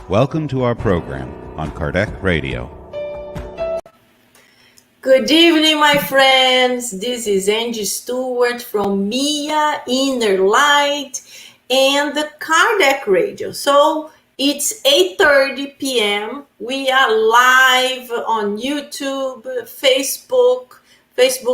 Welcome to our program on Kardec Radio. Good evening, my friends. This is Angy Stewart from Mia Inner Light and the Kardec Radio. So it's 8:30 p.m. We are live on YouTube, Facebook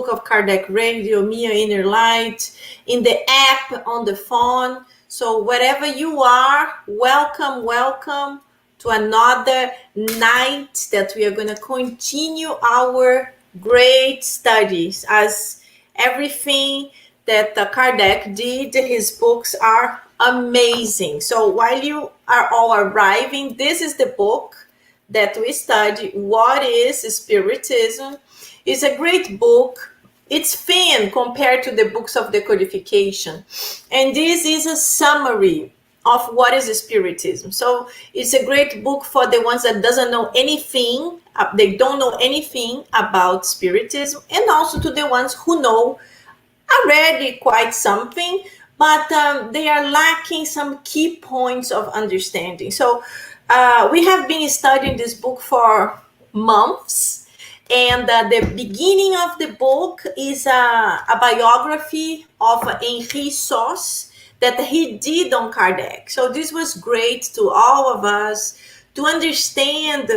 of Kardec Radio, Mia Inner Light, in the app, on the phone. So wherever you are, welcome to another night that we are going to continue our great studies. As everything that Kardec did, his books are amazing. So while you are all arriving, this is the book that we study, What is Spiritism? It's a great book. It's thin compared to the books of decodification. And this is a summary of what is Spiritism. So it's a great book for the ones that doesn't know anything. They don't know anything about Spiritism, and also to the ones who know already quite something, but they are lacking some key points of understanding. So we have been studying this book for months. And the beginning of the book is a biography of Angy Stewart that he did on Kardec. So this was great to all of us to understand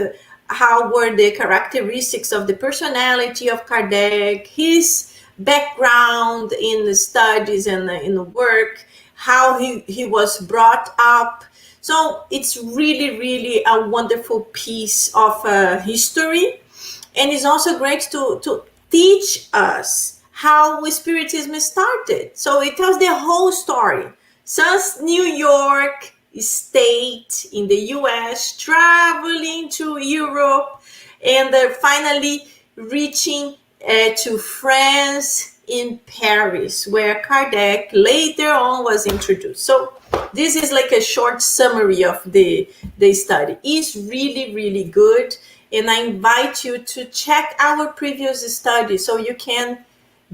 how were the characteristics of the personality of Kardec, his background in the studies and in the work, how he was brought up. So it's really a wonderful piece of history. And it's also great to teach us how Spiritism started. So it tells the whole story. Since New York State in the US, traveling to Europe, and finally reaching to France in Paris, where Kardec later on was introduced. So this is like a short summary of the study. It's really good. And I invite you to check our previous study so you can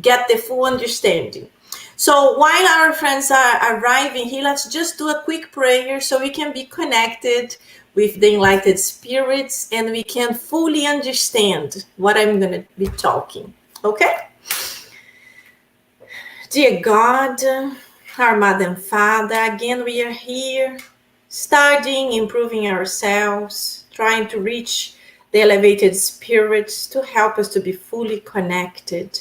get the full understanding. So while our friends are arriving here, let's just do a quick prayer so we can be connected with the enlightened spirits and we can fully understand what I'm going to be talking. Okay? Dear God, our Mother and Father, again we are here studying, improving ourselves, trying to reach the elevated spirits to help us to be fully connected.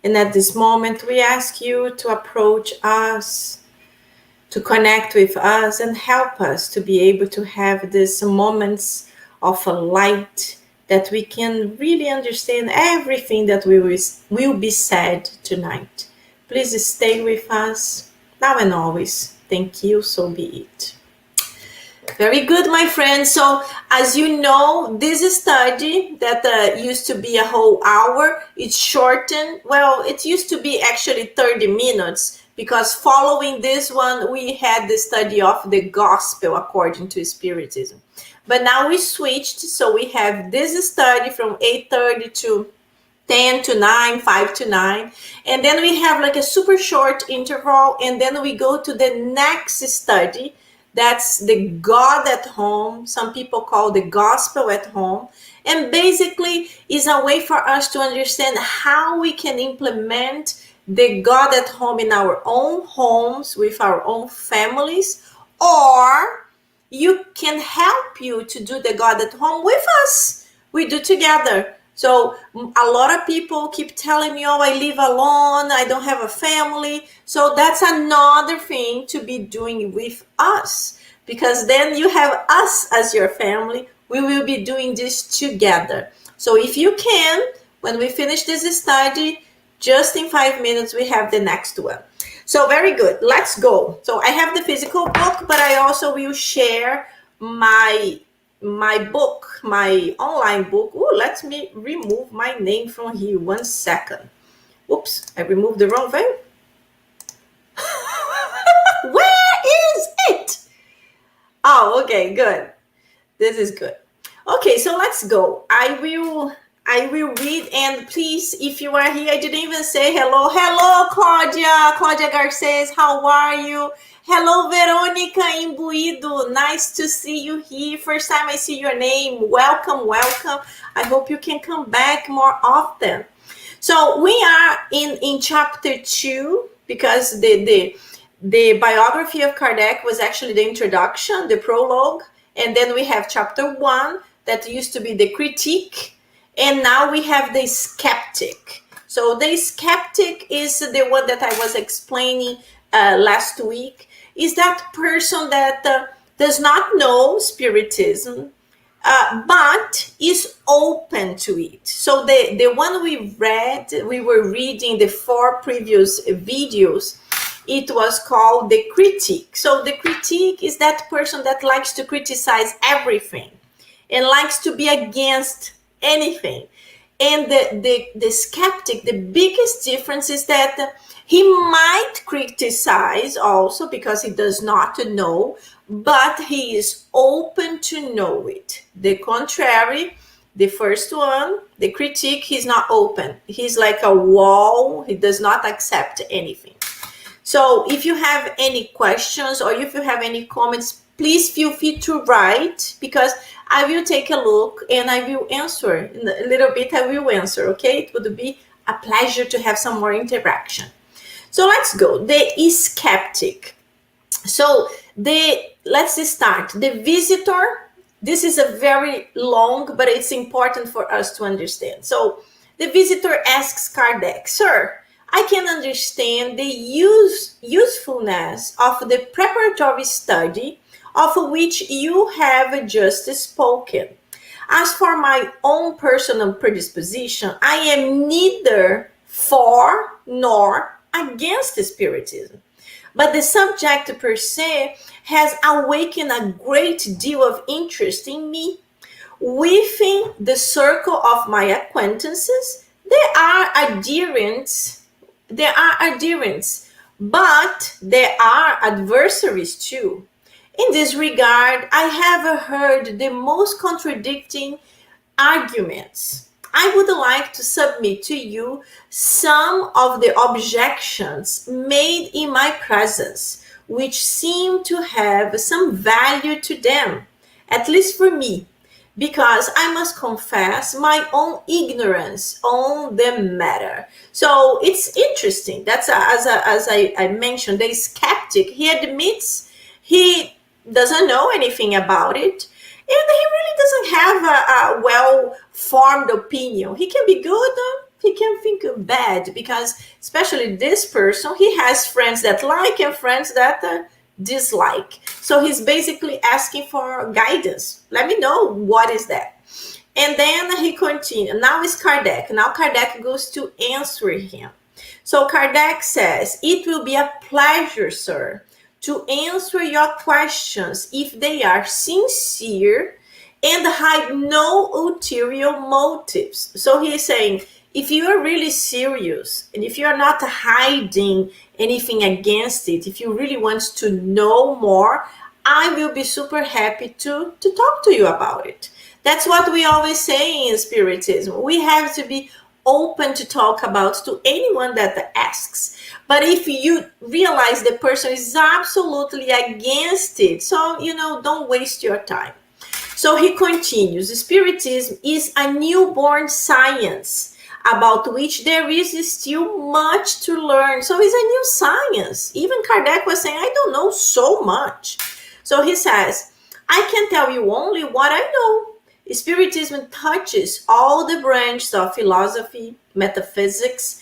And at this moment, we ask you to approach us, to connect with us and help us to be able to have these moments of a light that we can really understand everything that will be said tonight. Please stay with us now and always. Thank you, so be it. Very good, my friends. So as you know, this study that used to be a whole hour, it's shortened. Well, it used to be actually 30 minutes because following this one, we had the study of the gospel according to Spiritism. But now we switched. So we have this study from 8:30 to 10 to 9, 5 to 9. And then we have like a super short interval. And then we go to the next study. That's the God at Home. Some people call the gospel at home. And basically is a way for us to understand how we can implement the God at home in our own homes with our own families, or you can help you to do the God at home with us. We do together. So a lot of people keep telling me, oh, I live alone, I don't have a family. So that's another thing to be doing with us, because then you have us as your family. We will be doing this together. So if you can, when we finish this study, just in 5 minutes, we have the next one. So very good. Let's go. So I have the physical book, but I also will share my book, my online book. Oh, let me remove my name from here. 1 second. Oops, I removed the wrong thing. Where is it? Oh, okay, good. This is good. Okay, so let's go. I I will read, and please, if you are here, I didn't even say hello. Hello, Claudia. Claudia Garces, how are you? Hello, Veronica Imbuído. Nice to see you here. First time I see your name. Welcome, welcome. I hope you can come back more often. So we are in chapter 2, because the biography of Kardec was actually the introduction, the prologue, and then we have chapter 1 that used to be the critique, and now we have the skeptic. So the skeptic is the one that I was explaining last week, is that person that does not know Spiritism, but is open to it. So the one we were reading the 4 previous videos, it was called the critique. So the critique is that person that likes to criticize everything and likes to be against anything. And the skeptic, the biggest difference is that he might criticize also because he does not know, but he is open to know it. The contrary, the first one, the critique, he's not open. He's like a wall. He does not accept anything. So if you have any questions or if you have any comments, please feel free to write, because I will take a look and I will answer. In a little bit, I will answer, okay? It would be a pleasure to have some more interaction. So let's go. The skeptic. So let's start. The visitor, this is a very long, but it's important for us to understand. So the visitor asks Kardec, "Sir, I can understand the usefulness of the preparatory study of which you have just spoken. As for my own personal predisposition, I am neither for nor against Spiritism. But the subject per se has awakened a great deal of interest in me. Within the circle of my acquaintances, there are adherents, but there are adversaries too. In this regard, I have heard the most contradicting arguments. I would like to submit to you some of the objections made in my presence, which seem to have some value to them, at least for me, because I must confess my own ignorance on the matter." So it's interesting. That's as I mentioned, the skeptic, he admits he doesn't know anything about it, and he really doesn't have a well-formed opinion. He can be good, he can think bad, because especially this person, he has friends that like and friends that dislike. So he's basically asking for guidance. Let me know what is that. And then he continues. Now it's Kardec. Now Kardec goes to answer him. So Kardec says, "It will be a pleasure, sir, to answer your questions if they are sincere and hide no ulterior motives." So he is saying, if you are really serious and if you are not hiding anything against it, if you really want to know more, I will be super happy to talk to you about it. That's what we always say in Spiritism. We have to be open to talk about to anyone that asks. But if you realize the person is absolutely against it, so, don't waste your time. So he continues, "Spiritism is a newborn science about which there is still much to learn." So it's a new science. Even Kardec was saying, I don't know so much. So he says, "I can tell you only what I know. Spiritism touches all the branches of philosophy, metaphysics,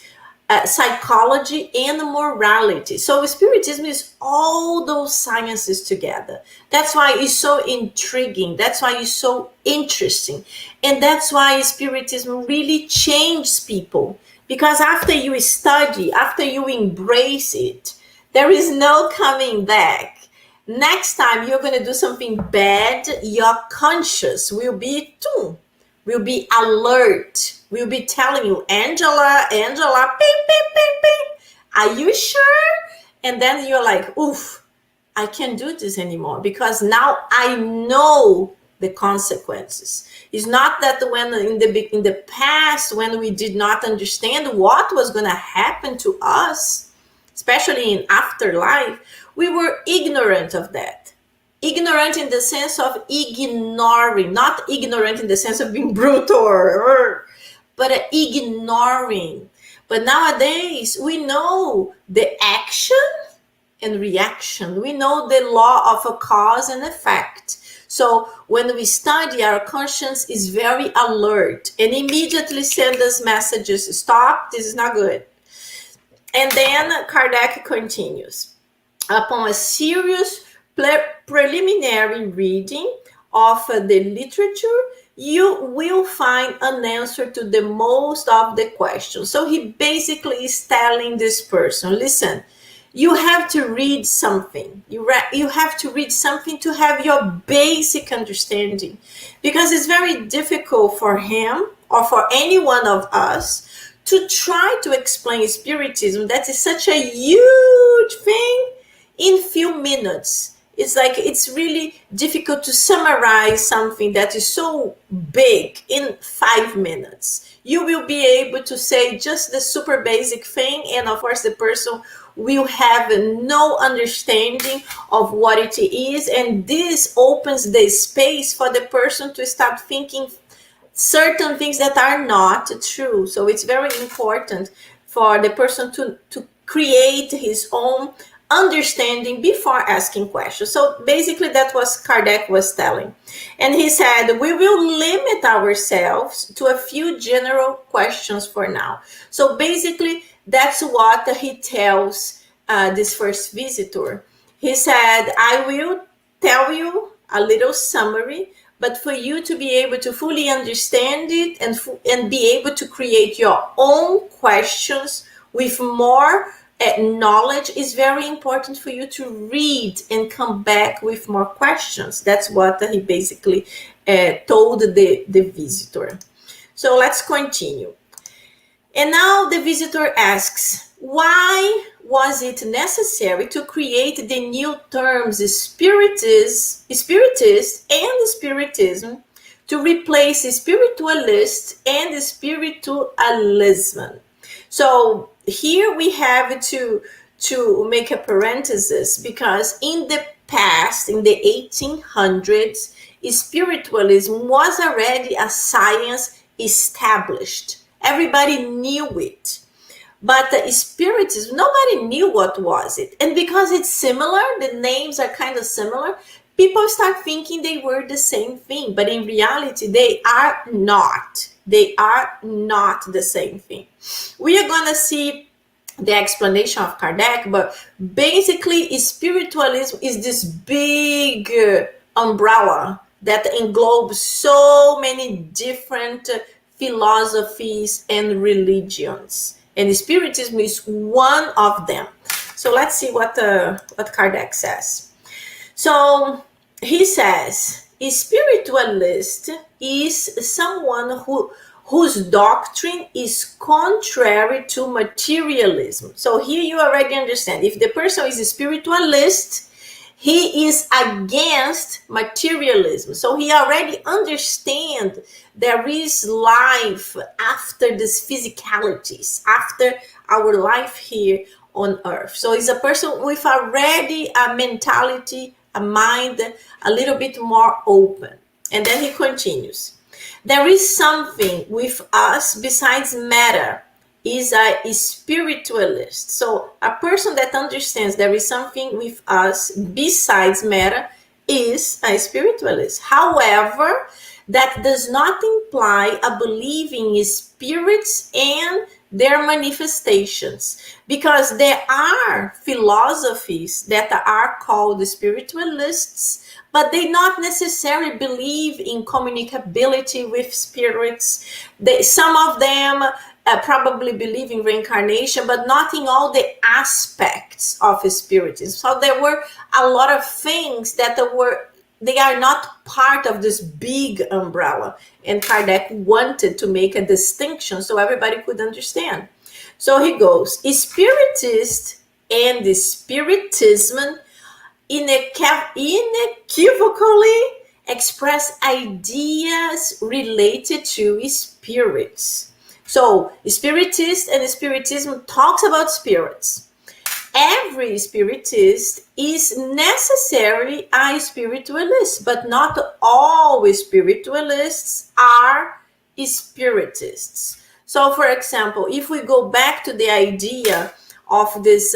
psychology, and morality." So Spiritism is all those sciences together. That's why it's so intriguing. That's why it's so interesting. And that's why Spiritism really changes people. Because after you study, after you embrace it, there is no coming back. Next time you're going to do something bad, your conscience will be alert, will be telling you, Angela, ping, ping, ping, ping. Are you sure? And then you're like, oof, I can't do this anymore, because now I know the consequences. It's not that when in the past, when we did not understand what was going to happen to us, especially in afterlife, we were ignorant of that. Ignorant in the sense of ignoring, not ignorant in the sense of being brutal, but ignoring. But nowadays, we know the action and reaction. We know the law of a cause and effect. So when we study, our conscience is very alert and immediately send us messages, stop, this is not good. And then Kardec continues. Upon a serious preliminary reading of the literature, you will find an answer to the most of the questions. So he basically is telling this person, listen, you have to read something. You have to read something to have your basic understanding, because it's very difficult for him or for any one of us to try to explain Spiritism. That is such a huge thing in few minutes. It's like it's really difficult to summarize something that is so big in 5 minutes. You will be able to say just the super basic thing, and of course the person will have no understanding of what it is, and this opens the space for the person to start thinking certain things that are not true. So it's very important for the person to create his own understanding before asking questions. So basically that was Kardec was telling. And he said, we will limit ourselves to a few general questions for now. So basically that's what he tells this first visitor. He said, I will tell you a little summary, but for you to be able to fully understand it and be able to create your own questions with more knowledge, is very important for you to read and come back with more questions. That's what he basically told the visitor. So let's continue. And now the visitor asks, why was it necessary to create the new terms spiritist and spiritism to replace spiritualist and spiritualism? So here we have to make a parenthesis, because in the past, in the 1800s, spiritualism was already a science established. Everybody knew it. But the Spiritism, nobody knew what was it. And because it's similar, the names are kind of similar, people start thinking they were the same thing. But in reality, they are not. They are not the same thing. We are going to see the explanation of Kardec, but basically spiritualism is this big umbrella that englobes so many different philosophies and religions. And Spiritism is one of them. So let's see what Kardec says. So he says, a spiritualist is someone whose doctrine is contrary to materialism. So here you already understand. If the person is a spiritualist, he is against materialism. So he already understands there is life after these physicalities, after our life here on earth. So he's a person with already a mentality, a mind a little bit more open. And then he continues. There is something with us besides matter, is a spiritualist. So a person that understands there is something with us besides matter is a spiritualist. However, that does not imply a belief in spirits and their manifestations, because there are philosophies that are called spiritualists, but they not necessarily believe in communicability with spirits. Some of them probably believe in reincarnation, but not in all the aspects of spiritism. So there were a lot of things that they are not part of this big umbrella. And Kardec wanted to make a distinction so everybody could understand. So he goes, Spiritist and the Spiritism unequivocally express ideas related to spirits. So Spiritist and Spiritism talks about spirits. Every spiritist is necessarily a spiritualist, but not all spiritualists are spiritists. So, for example, if we go back to the idea of this,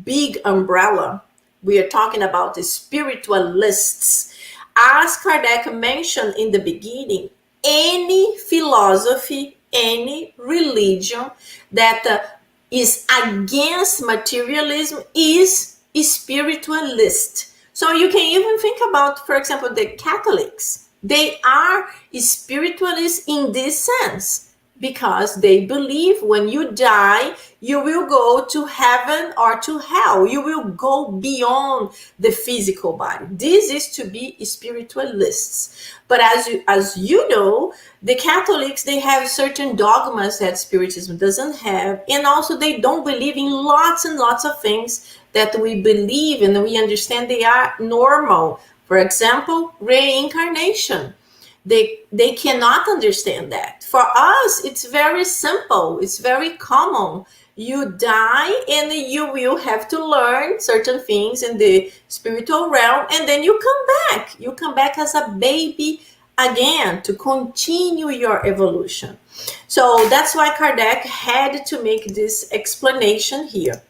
big umbrella, we are talking about the spiritualists. As Kardec mentioned in the beginning, any philosophy, any religion that is against materialism is spiritualist. So you can even think about, for example, the Catholics. They are spiritualists in this sense because they believe when you die, you will go to heaven or to hell. You will go beyond the physical body. This is to be spiritualists. But as you know, the Catholics, they have certain dogmas that Spiritism doesn't have. And also they don't believe in lots and lots of things that we believe and we understand they are normal. For example, reincarnation. They cannot understand that. For us, it's very simple. It's very common. You die and you will have to learn certain things in the spiritual realm, and then you come back. You come back as a baby again to continue your evolution. So that's why Kardec had to make this explanation here.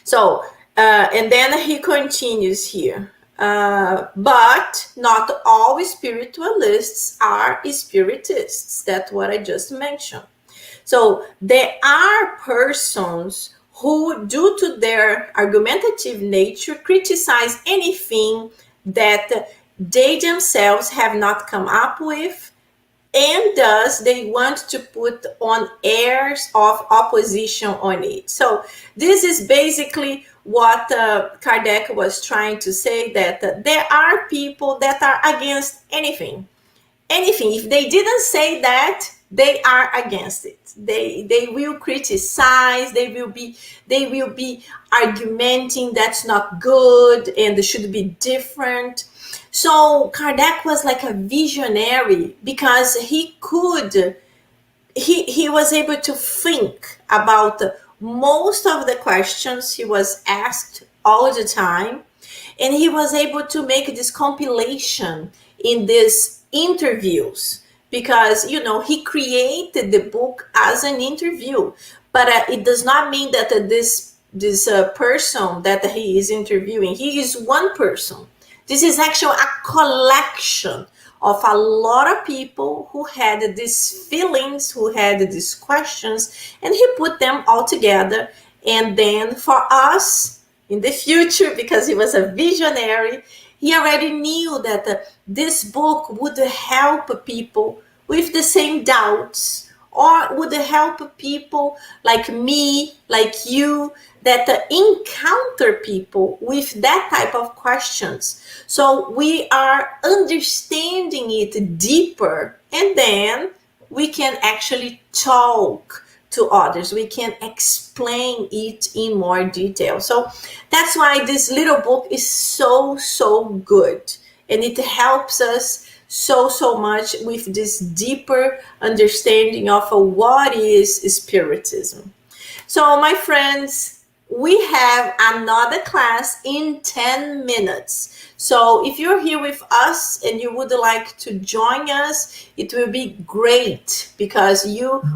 So, and then he continues here. But not all spiritualists are spiritists. That's what I just mentioned. So there are persons who, due to their argumentative nature, criticize anything that they themselves have not come up with, and thus they want to put on airs of opposition on it. So this is basically what Kardec was trying to say, that there are people that are against anything. If they didn't say that, they are against it. They will criticize. They will be argumenting that's not good and it should be different. So Kardec was like a visionary because he was able to think about most of the questions he was asked all the time, and he was able to make this compilation in these interviews because he created the book as an interview, but it does not mean that this person that he is interviewing, he is one person. This is actually a collection of a lot of people who had these feelings, who had these questions, and he put them all together. And then for us in the future, because he was a visionary, he already knew that this book would help people with the same doubts, or would help people like me, like you, that encounter people with that type of questions. So we are understanding it deeper, and then we can actually talk to others. We can explain it in more detail. So that's why this little book is so good, and it helps us so much with this deeper understanding of what is Spiritism. So my friends, we have another class in 10 minutes. So if you're here with us and you would like to join us, it will be great because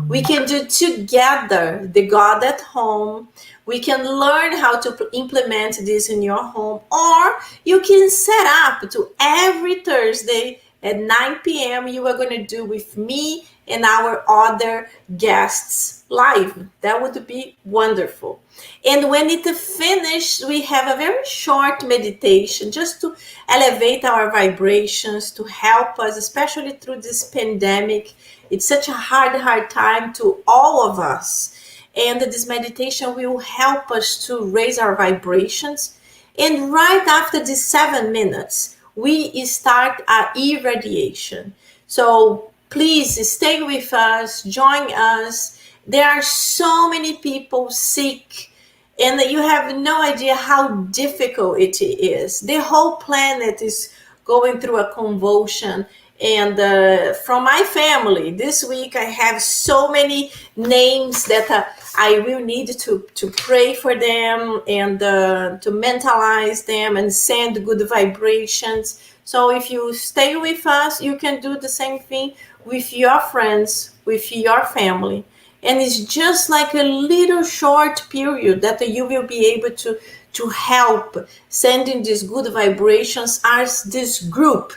we can do together the God at Home. We can learn how to implement this in your home, or you can set up to every Thursday at 9 p.m. you are going to do with me and our other guests live. That would be wonderful. And when it is finished, we have a very short meditation just to elevate our vibrations, to help us, especially through this pandemic. It's such a hard time to all of us. And this meditation will help us to raise our vibrations. And right after the 7 minutes, we start our irradiation. So please stay with us, join us. There are so many people sick, And you have no idea how difficult it is. The whole planet is going through a convulsion. And from my family, this week I have so many names that I will need to pray for them and to mentalize them and send good vibrations. So if you stay with us, you can do the same thing with your friends, with your family. And it's just like a little short period that you will be able to help sending these good vibrations as this group.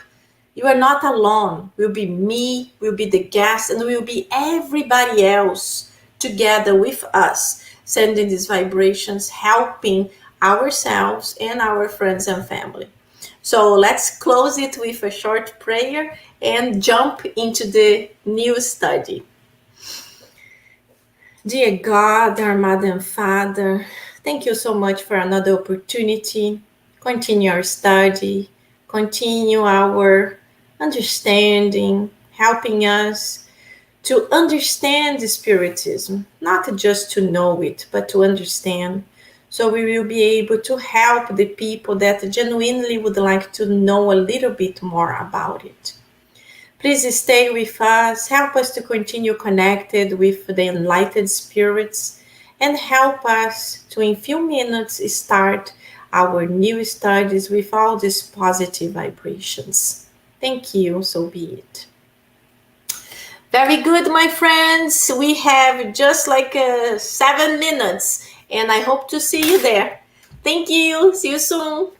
You are not alone. Will be me, will be the guest, and will be everybody else together with us, sending these vibrations, helping ourselves and our friends and family. So let's close it with a short prayer and jump into the new study. Dear God, our Mother and Father, thank you so much for another opportunity. Continue our study, continue our understanding, helping us to understand the Spiritism, not just to know it, but to understand. So we will be able to help the people that genuinely would like to know a little bit more about it. Please stay with us, help us to continue connected with the enlightened spirits, and help us to, in few minutes, start our new studies with all these positive vibrations. Thank you, so be it. Very good, my friends. We have just like 7 minutes, and I hope to see you there. Thank you. See you soon.